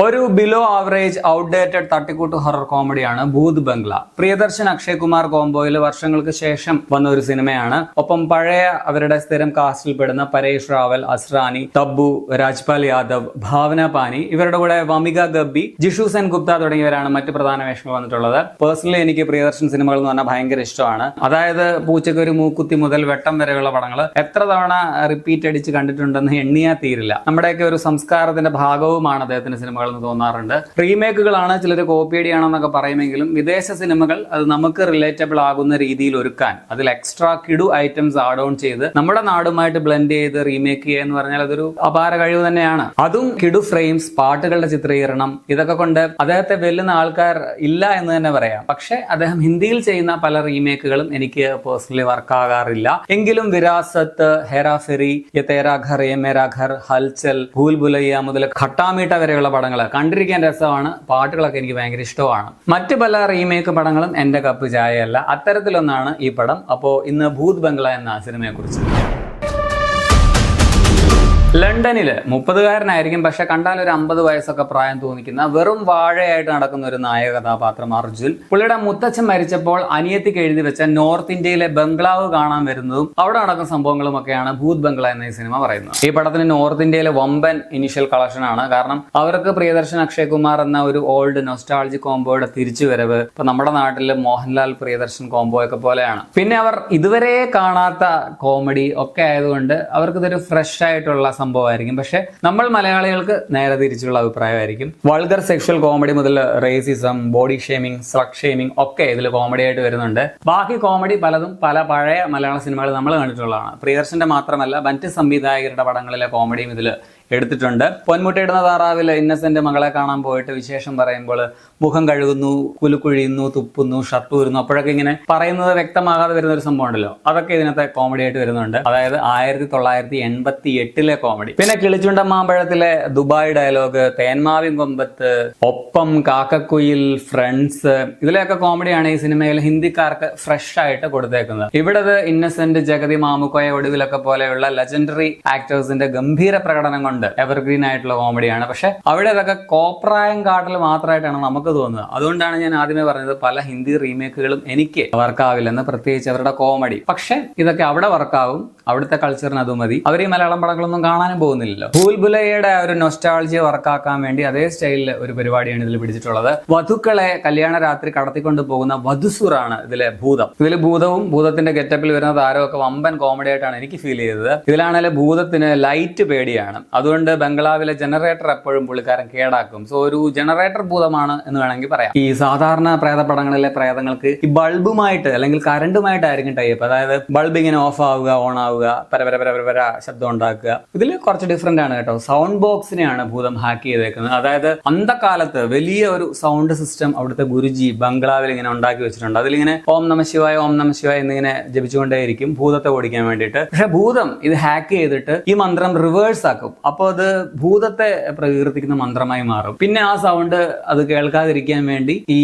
ഒരു below average outdated തട്ടിക്കൂട്ട് horror കോമഡിയാണ് ഭൂത് ബംഗ്ല. പ്രിയദർശൻ അക്ഷയ് കുമാർ കോംബോയിൽ വർഷങ്ങൾക്ക് ശേഷം വന്ന ഒരു സിനിമയാണ്. ഒപ്പം പഴയ അവരുടെ സ്ഥിരം കാസ്റ്റിൽ പെടുന്ന പരേഷ് റാവൽ, അസ്രാനി, തബ്ബു, രാജ്പാൽ യാദവ്, ഭാവന പാനി, ഇവരുടെ കൂടെ വമിക ഗബ്ബി, ജിഷു സെൻ ഗുപ്ത തുടങ്ങിയവരാണ് മറ്റ് പ്രധാന വേഷങ്ങൾ വന്നിട്ടുള്ളത്. പേഴ്സണലി എനിക്ക് പ്രിയദർശൻ സിനിമകൾ എന്ന് പറഞ്ഞാൽ ഭയങ്കര ഇഷ്ടമാണ്. അതായത് പൂച്ചയ്ക്ക് ഒരു മൂക്കുത്തി മുതൽ വെട്ടം വരെയുള്ള പടങ്ങൾ എത്ര തവണ റിപ്പീറ്റ് അടിച്ച് കണ്ടിട്ടുണ്ടെന്ന് എണ്ണിയാ തീരില്ല. നമ്മുടെയൊക്കെ ഒരു സംസ്കാരത്തിന്റെ ഭാഗവുമാണ് അദ്ദേഹത്തിന്റെ സിനിമകൾ എന്ന് തോന്നാറുണ്ട്. റീമേക്കുകളാണ്, ചിലർ കോപ്പിയടിയാണെന്നൊക്കെ പറയുമെങ്കിലും വിദേശ സിനിമകൾ അത് നമുക്ക് റിലേറ്റബിൾ ആകുന്ന രീതിയിൽ ഒരുക്കാൻ, അതിൽ എക്സ്ട്രാ കിടു ഐറ്റംസ് ആഡ് ഓൺ ചെയ്ത് നമ്മുടെ നാടുമായിട്ട് ബ്ലെൻഡ് ചെയ്ത് റീമേക്ക് ചെയ്യുക എന്ന് പറഞ്ഞാൽ അതൊരു അപാര കഴിവ് തന്നെയാണ്. അതും കിടു ഫ്രെയിംസ്, പാട്ടുകളുടെ ചിത്രീകരണം, ഇതൊക്കെ കൊണ്ട് അദ്ദേഹത്തെ വെല്ലുന്ന ആൾക്കാർ ഇല്ല എന്ന് തന്നെ പറയാം. പക്ഷെ അദ്ദേഹം ഹിന്ദിയിൽ ചെയ്യുന്ന പല റീമേക്കുകളും എനിക്ക് പേഴ്സണലി വർക്കാകാറില്ല. എങ്കിലും വിരാസത്ത്, ഹെറാഫെറി, യെ തേരാ ഘർ, യെ മേരാ ഘർ, ഹൽചൽ, ഭൂൽ ഭുലയ്യ മുതൽ ഖട്ടാമീട്ട വരെയുള്ള പടങ്ങൾ കണ്ടിരിക്കാൻ രസമാണ്. പാട്ടുകളൊക്കെ എനിക്ക് ഭയങ്കര ഇഷ്ടമാണ്. മറ്റു പല റീമേക്ക് പടങ്ങളും എന്റെ കപ്പ് ചായയല്ല. അത്തരത്തിലൊന്നാണ് ഈ പടം. അപ്പോ ഇന്ന് ഭൂത് ബംഗ്ല എന്ന സിനിമയെ കുറിച്ച്. ലണ്ടനില് 30-കാരനായിരിക്കും, പക്ഷെ കണ്ടാൽ ഒരു 50 വയസ്സൊക്കെ പ്രായം തോന്നിക്കുന്ന വെറും വാഴയായിട്ട് നടക്കുന്ന ഒരു നായക കഥാപാത്രം അർജുൻ. പുള്ളിയുടെ മുത്തച്ഛൻ മരിച്ചപ്പോൾ അനിയത്തിക്ക് എഴുതി വെച്ച നോർത്ത് ഇന്ത്യയിലെ ബംഗ്ലാവ് കാണാൻ വരുന്നതും അവിടെ നടക്കുന്ന സംഭവങ്ങളും ഒക്കെയാണ് ഭൂത് ബംഗ്ല എന്ന ഈ സിനിമ പറയുന്നത്. ഈ പടത്തിന് നോർത്ത് ഇന്ത്യയിലെ വമ്പൻ ഇനീഷ്യൽ കളക്ഷൻ ആണ്. കാരണം അവർക്ക് പ്രിയദർശൻ അക്ഷയ് കുമാർ എന്ന ഒരു ഓൾഡ് നൊസ്റ്റാൾജി കോംബോയുടെ തിരിച്ചുവരവ് ഇപ്പൊ നമ്മുടെ നാട്ടില് മോഹൻലാൽ പ്രിയദർശൻ കോംബോ ഒക്കെ പോലെയാണ്. പിന്നെ അവർ ഇതുവരെ കാണാത്ത കോമഡി ഒക്കെ ആയതുകൊണ്ട് അവർക്ക് ഇതൊരു ഫ്രഷ് ആയിട്ടുള്ള സംഭവമായിരിക്കും. പക്ഷെ നമ്മൾ മലയാളികൾക്ക് നേരെ തിരിച്ചുള്ള അഭിപ്രായമായിരിക്കും. വൾഗർ സെക്ഷൽ കോമഡി മുതൽ racism, body shaming, slug shaming ഒക്കെ ഇതിൽ കോമഡി ആയിട്ട് വരുന്നുണ്ട്. ബാക്കി കോമഡി പലതും പല പഴയ മലയാള സിനിമകൾ നമ്മൾ കണ്ടിട്ടുള്ളതാണ്. പ്രിയദർശന്റെ മാത്രമല്ല മറ്റ് സംവിധായകരുടെ പടങ്ങളിലെ കോമഡിയും ഇതിൽ എടുത്തിട്ടുണ്ട്. പൊന്മുട്ടയിടുന്ന താറാവില് ഇന്നസെന്റ് മകളെ കാണാൻ പോയിട്ട് വിശേഷം പറയുമ്പോൾ മുഖം കഴുകുന്നു, കുലുക്കുഴിയുന്നു, തുപ്പുന്നു, ഷർട്ട് ഊരുന്നു, അപ്പോഴൊക്കെ ഇങ്ങനെ പറയുന്നത് വ്യക്തമാകാതെ വരുന്ന ഒരു സംഭവം ഉണ്ടല്ലോ, അതൊക്കെ ഇതിനകത്തെ കോമഡി ആയിട്ട് വരുന്നുണ്ട്. അതായത് 1988 കോമഡി. പിന്നെ കിളിച്ചുണ്ട മാമ്പഴത്തിലെ ദുബായ് ഡയലോഗ്, തേന്മാവിൻ കൊമ്പത്ത്, ഒപ്പം, കാക്കക്കുയിൽ, ഫ്രണ്ട്സ്, ഇതിലെയൊക്കെ കോമഡിയാണ് ഈ സിനിമയിൽ ഹിന്ദിക്കാർക്ക് ഫ്രഷ് ആയിട്ട് കൊടുത്തേക്കുന്നത്. ഇവിടെ ഇന്നസെന്റ്, ജഗതി, മാമുക്കോയ, ഒടുവിലൊക്കെ പോലെയുള്ള ലെജൻഡറി ആക്ടേഴ്സിന്റെ ഗംഭീര പ്രകടനം കൊണ്ട് എവർഗ്രീൻ ആയിട്ടുള്ള കോമഡിയാണ്. പക്ഷെ അവിടെ അതൊക്കെ കോപ്രായം കാട്ടിൽ മാത്രമായിട്ടാണ് നമുക്ക് തോന്നുന്നത്. അതുകൊണ്ടാണ് ഞാൻ ആദ്യമേ പറഞ്ഞത് പല ഹിന്ദി റീമേക്കുകളും എനിക്ക് വർക്കാവില്ലെന്ന്, പ്രത്യേകിച്ച് അവരുടെ കോമഡി. പക്ഷെ ഇതൊക്കെ അവിടെ വർക്കാവും, അവിടുത്തെ കൾച്ചറിന് അത് മതി. അവർ ഈ മലയാളം പടങ്ങളൊന്നും കാണാനും പോകുന്നില്ലല്ലോ. ഭൂൽ ഭുലയ്യയുടെ ഒരു നൊസ്റ്റാൾജിയ വർക്കാക്കാൻ വേണ്ടി അതേ സ്റ്റൈലിൽ ഒരു പരിപാടിയാണ് ഇതിൽ പിടിച്ചിട്ടുള്ളത്. വധുക്കളെ കല്യാണ രാത്രി കടത്തിക്കൊണ്ട് പോകുന്ന വധുസുറാണ് ഇതിലെ ഭൂതം. ഇതിൽ ഭൂതവും ഭൂതത്തിന്റെ ഗെറ്റപ്പിൽ വരുന്ന താരമൊക്കെ വമ്പൻ കോമഡി ആയിട്ടാണ് എനിക്ക് ഫീൽ ചെയ്തത്. ഇതിലാണെങ്കിൽ ഭൂതത്തിന് ലൈറ്റ് പേടിയാണ്. അതുകൊണ്ട് ബംഗ്ലാവിലെ ജനറേറ്റർ എപ്പോഴും പുള്ളിക്കാരൻ കേടാക്കും. സോ ഒരു ജനറേറ്റർ ഭൂതമാണ് എന്ന് വേണമെങ്കിൽ പറയാം. ഈ സാധാരണ പ്രേതപടങ്ങളിലെ പ്രേതങ്ങൾക്ക് ഈ ബൾബുമായിട്ട് അല്ലെങ്കിൽ കറണ്ടുമായിട്ടായിരിക്കും ടൈപ്പ്. അതായത് ബൾബ് ഇങ്ങനെ ഓഫ് ആവുക, ഓൺ ആവുക, പരപര ശബ്ദം ഉണ്ടാക്കുക. ഇതിൽ കുറച്ച് ഡിഫറെന്റ് ആണ് കേട്ടോ. സൗണ്ട് ബോക്സിനെയാണ് ഭൂതം ഹാക്ക് ചെയ്തേക്കുന്നത്. അതായത് അന്തകാലത്ത് വലിയ ഒരു സൗണ്ട് സിസ്റ്റം അവിടുത്തെ ഗുരുജി ബംഗ്ലാവിൽ ഇങ്ങനെ ഉണ്ടാക്കി വെച്ചിട്ടുണ്ട്. അതിലിങ്ങനെ ഓം നമ ശിവായ, ഓം നമ ശിവായ എന്നിങ്ങനെ ജപിച്ചുകൊണ്ടേയിരിക്കും ഭൂതത്തെ ഓടിക്കാൻ വേണ്ടിയിട്ട്. പക്ഷെ ഭൂതം ഇത് ഹാക്ക് ചെയ്തിട്ട് ഈ മന്ത്രം റിവേഴ്സ് ആക്കും. അപ്പോൾ അത് ഭൂതത്തെ പ്രകീർത്തിക്കുന്ന മന്ത്രമായി മാറും. പിന്നെ ആ സൗണ്ട് അത് കേൾക്കാതിരിക്കാൻ വേണ്ടി ഈ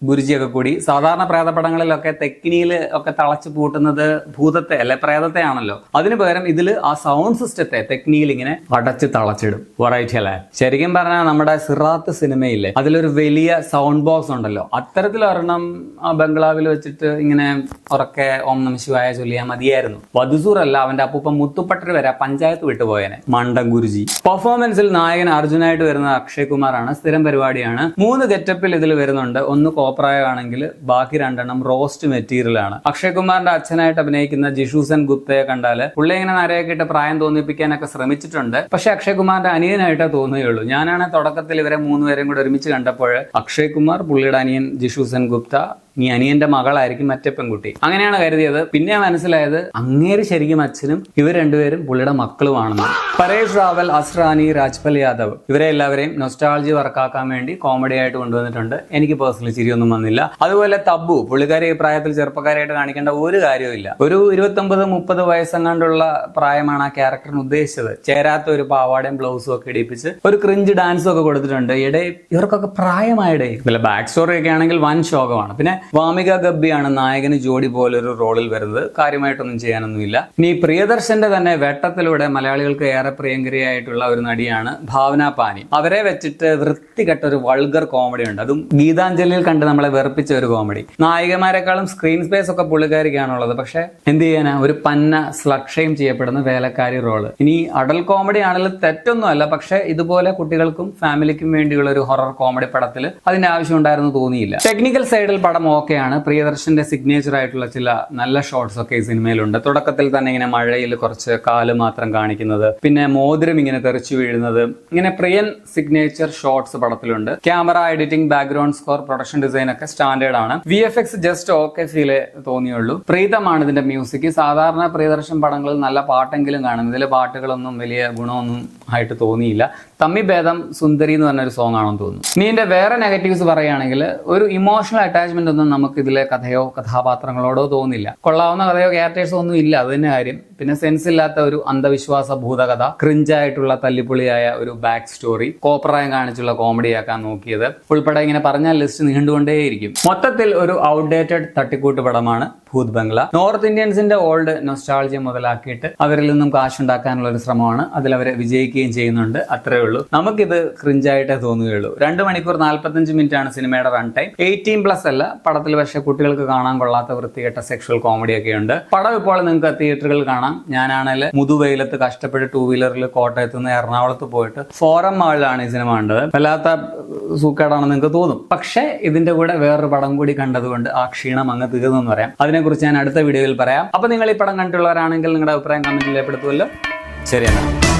ഗുരുജിയൊക്കെ കൂടി സാധാരണ പ്രേതപടങ്ങളിലൊക്കെ തെക്കിനിയിൽ ഒക്കെ തളച്ചു പൂട്ടുന്നത് ഭൂതത്തെ അല്ലെ പ്രേതത്തെ ആണല്ലോ. അതിനു പകരം ഇതിൽ ആ സൗണ്ട് സിസ്റ്റത്തെ തെക്കിനിയിൽ ഇങ്ങനെ അടച്ച് തളച്ചിടും. വെറൈറ്റി അല്ലേ? ശരിക്കും പറഞ്ഞാൽ നമ്മുടെ സിറാത്ത് സിനിമയില്ലേ, അതിലൊരു വലിയ സൗണ്ട് ബോക്സ് ഉണ്ടല്ലോ, അത്തരത്തിലൊരെണ്ണം ആ ബംഗ്ലാവിൽ വെച്ചിട്ട് ഇങ്ങനെ ഉറക്കെ ഓം നമ ശിവായ ചൊല്ലിയാൽ മതിയായിരുന്നു. വധുസൂർ അല്ല, അവന്റെ അപ്പൂപ്പൻ മുത്തുപ്പട്ടർ വരെ പഞ്ചായത്ത് വിട്ടുപോയനെ മണ്ടൻ ഗുരുജി. പെർഫോമൻസിൽ നായകൻ അർജുനായിട്ട് വരുന്ന അക്ഷയ് കുമാറാണ്. സ്ഥിരം പരിപാടിയാണ്. 3 ഗെറ്റപ്പിൽ ഇതിൽ വരുന്നുണ്ട്. ഒന്ന് പ്രായമാണെങ്കിൽ ബാക്കി 2 റോസ്റ്റ് മെറ്റീരിയൽ ആണ്. അക്ഷയ് കുമാറിന്റെ അച്ഛനായിട്ട് അഭിനയിക്കുന്ന ജിഷു സെൻ ഗുപ്തയെ കണ്ടാല് പുള്ളി ഇങ്ങനെ നരയൊക്കെ പ്രായം തോന്നിപ്പിക്കാനൊക്കെ ശ്രമിച്ചിട്ടുണ്ട്. പക്ഷെ അക്ഷയ് കുമാറിന്റെ അനിയനായിട്ടേ തോന്നുകയുള്ളൂ. ഞാനാണ് തുടക്കത്തിൽ ഇവരെ 3 പേരും കൂടെ ഒരുമിച്ച് കണ്ടപ്പോൾ അക്ഷയ് കുമാർ, പുള്ളിയുടെ അനിയൻ ജിഷു സെൻ ഗുപ്ത, നീ അനിയന്റെ മകളായിരിക്കും മറ്റേ പെൺകുട്ടി, അങ്ങനെയാണ് കരുതിയത്. പിന്നെ മനസ്സിലായത് അങ്ങേര് ശരിക്കും അച്ഛനും ഇവർ രണ്ടുപേരും പുള്ളിയുടെ മക്കളുമാണെന്ന്. പരേഷ് റാവൽ, അസ്രാനി, രാജ്പാൽ യാദവ്, ഇവരെ എല്ലാവരെയും നൊസ്റ്റാൾജി വർക്കാക്കാൻ വേണ്ടി കോമഡി ആയിട്ട് കൊണ്ടുവന്നിട്ടുണ്ട്. എനിക്ക് പേഴ്സണലി ചിരിയൊന്നും വന്നില്ല. അതുപോലെ തബ്ബു, പുള്ളിക്കാരി ഈ പ്രായത്തിൽ ചെറുപ്പക്കാരായിട്ട് കാണിക്കേണ്ട ഒരു കാര്യവുമില്ല. ഒരു 29-30 വയസ്സെങ്ങാണ്ടുള്ള പ്രായമാണ് ആ ക്യാരക്ടറിന് ഉദ്ദേശിച്ചത്. ചേരാത്ത ഒരു പാവാടയും ബ്ലൗസും ഒക്കെ ഇടിപ്പിച്ച് ഒരു ക്രിഞ്ച് ഡാൻസും ഒക്കെ കൊടുത്തിട്ടുണ്ട്. ഇടയിൽ ഇവർക്കൊക്കെ പ്രായമായിടേ. ബാക്ക് സ്റ്റോറി ഒക്കെ ആണെങ്കിൽ വൻ ശോകമാണ്. പിന്നെ വാമിക ഗബ്ബിയാണ് നായകന് ജോഡി പോലൊരു റോളിൽ വരുന്നത്. കാര്യമായിട്ടൊന്നും ചെയ്യാനൊന്നുമില്ല. ഇനി പ്രിയദർശന്റെ തന്നെ വെട്ടത്തിലൂടെ മലയാളികൾക്ക് ഏറെ പ്രിയങ്കരിയായിട്ടുള്ള ഒരു നടിയാണ് ഭാവന പാനി. അവരെ വെച്ചിട്ട് വൃത്തികെട്ട ഒരു വൾഗർ കോമഡി ഉണ്ട്. അതും ഗീതാഞ്ജലിയിൽ കണ്ട് നമ്മളെ വെറുപ്പിച്ച ഒരു കോമഡി. നായികമാരെക്കാളും സ്ക്രീൻ സ്പേസ് ഒക്കെ പുള്ളിക്കാരിക്കാണുള്ളത്. പക്ഷെ എന്ത് ചെയ്യാനാ, ഒരു പന്ന സ്ലക്ഷയും ചെയ്യപ്പെടുന്ന വേലക്കാരി റോള്. ഇനി അഡൽ കോമഡി ആണെങ്കിലും തെറ്റൊന്നുമല്ല. പക്ഷെ ഇതുപോലെ കുട്ടികൾക്കും ഫാമിലിക്കും വേണ്ടിയുള്ള ഒരു ഹൊറർ കോമഡി പടത്തിൽ അതിന്റെ ആവശ്യം ഉണ്ടായിരുന്നു തോന്നിയില്ല. ടെക്നിക്കൽ സൈഡിൽ പടം ഓക്കെയാണ്. പ്രിയദർശന്റെ സിഗ്നേച്ചർ ആയിട്ടുള്ള ചില നല്ല ഷോട്ട്സ് ഒക്കെ ഈ സിനിമയിലുണ്ട്. തുടക്കത്തിൽ തന്നെ ഇങ്ങനെ മഴയിൽ കുറച്ച് കാല് മാത്രം കാണിക്കുന്നത്, പിന്നെ മോതിരം ഇങ്ങനെ തെറിച്ചു വീഴുന്നത്, ഇങ്ങനെ പ്രിയൻ സിഗ്നേച്ചർ ഷോട്ട്സ് പടത്തിലുണ്ട്. Camera, editing, background score, production design ഒക്കെ സ്റ്റാൻഡേർഡ് ആണ്. VFX ജസ്റ്റ് ഓക്കെ ഫീലേ തോന്നിയുള്ളൂ. പ്രീതമാണ് ഇതിന്റെ മ്യൂസിക്. സാധാരണ പ്രിയദർശൻ പടങ്ങളിൽ നല്ല പാട്ടെങ്കിലും കാണും. ഇതിലെ പാട്ടുകളൊന്നും വലിയ ഗുണമൊന്നും ആയിട്ട് തോന്നിയില്ല. തമ്മി ഭേദം സുന്ദരി എന്ന് പറഞ്ഞൊരു സോങ് ആണെന്ന് തോന്നുന്നു. ഇനി ഇതിന്റെ വേറെ നെഗറ്റീവ്സ് പറയുകയാണെങ്കിൽ ഒരു ഇമോഷണൽ അറ്റാച്ച്മെന്റ് ഒന്നും നമുക്ക് ഇതിലെ കഥയോ കഥാപാത്രങ്ങളോടോ തോന്നില്ല. കൊള്ളാവുന്ന കഥയോ ക്യാരക്ടേഴ്സോ ഒന്നും ഇല്ല, അത് തന്നെ കാര്യം. പിന്നെ സെൻസ് ഇല്ലാത്ത ഒരു അന്ധവിശ്വാസ ഭൂതകഥ, ക്രിഞ്ചായിട്ടുള്ള തല്ലിപ്പൊളിയായ ഒരു ബാക്ക് സ്റ്റോറി, കോപ്രായം കാണിച്ചുള്ള കോമഡിയാക്കാൻ നോക്കിയത് ഉൾപ്പെടെ ഇങ്ങനെ പറഞ്ഞാൽ ലിസ്റ്റ് നീണ്ടുകൊണ്ടേയിരിക്കും. മൊത്തത്തിൽ ഒരു ഔട്ട്ഡേറ്റഡ് തട്ടിക്കൂട്ട് പടമാണ് ഭൂത് ബംഗ്ല. നോർത്ത് ഇന്ത്യൻസിന്റെ ഓൾഡ് നൊസ്റ്റാൾജിയ മുതലാക്കിയിട്ട് അവരിൽ നിന്നും കാശുണ്ടാക്കാനുള്ള ഒരു ശ്രമമാണ്. അതിൽ അവരെ വിജയിക്കുകയും ചെയ്യുന്നുണ്ട്. അത്രേ ഉള്ളൂ. നമുക്കിത് ക്രിഞ്ചായിട്ടേ തോന്നുകയുള്ളൂ. 2 മണിക്കൂർ 45 മിനിറ്റ് ആണ് സിനിമയുടെ റൺ ടൈം. 18+ അല്ല പടത്തിൽ. പക്ഷെ കുട്ടികൾക്ക് കാണാൻ കൊള്ളാത്ത വൃത്തികെട്ട സെക്ഷൽ കോമഡി ഒക്കെ ഉണ്ട്. പടം ഇപ്പോൾ നിങ്ങൾക്ക് തിയേറ്ററുകളിൽ കാണാം. ഞാനാണെങ്കിൽ മുതുവെയിലത്ത് കഷ്ടപ്പെട്ട് 2 വീലറിൽ കോട്ടയത്ത് നിന്ന് എറണാകുളത്ത് പോയിട്ട് ഫോറം മാളിലാണ് ഈ സിനിമ കണ്ടത്. വല്ലാത്ത സൂക്കേടാണെന്ന് നിങ്ങൾക്ക് തോന്നും. പക്ഷേ ഇതിന്റെ കൂടെ വേറൊരു പടം കൂടി കണ്ടതുകൊണ്ട് ആ ക്ഷീണം അങ്ങ് തീർന്നെന്ന് പറയാം. അതിനെക്കുറിച്ച് ഞാൻ അടുത്ത വീഡിയോയിൽ പറയാം. അപ്പൊ നിങ്ങൾ ഈ പടം കണ്ടിട്ടുള്ളവരാണെങ്കിൽ നിങ്ങളുടെ അഭിപ്രായം കമന്റിൽ രേഖപ്പെടുത്തുമല്ലോ. ശരിയെന്നാ.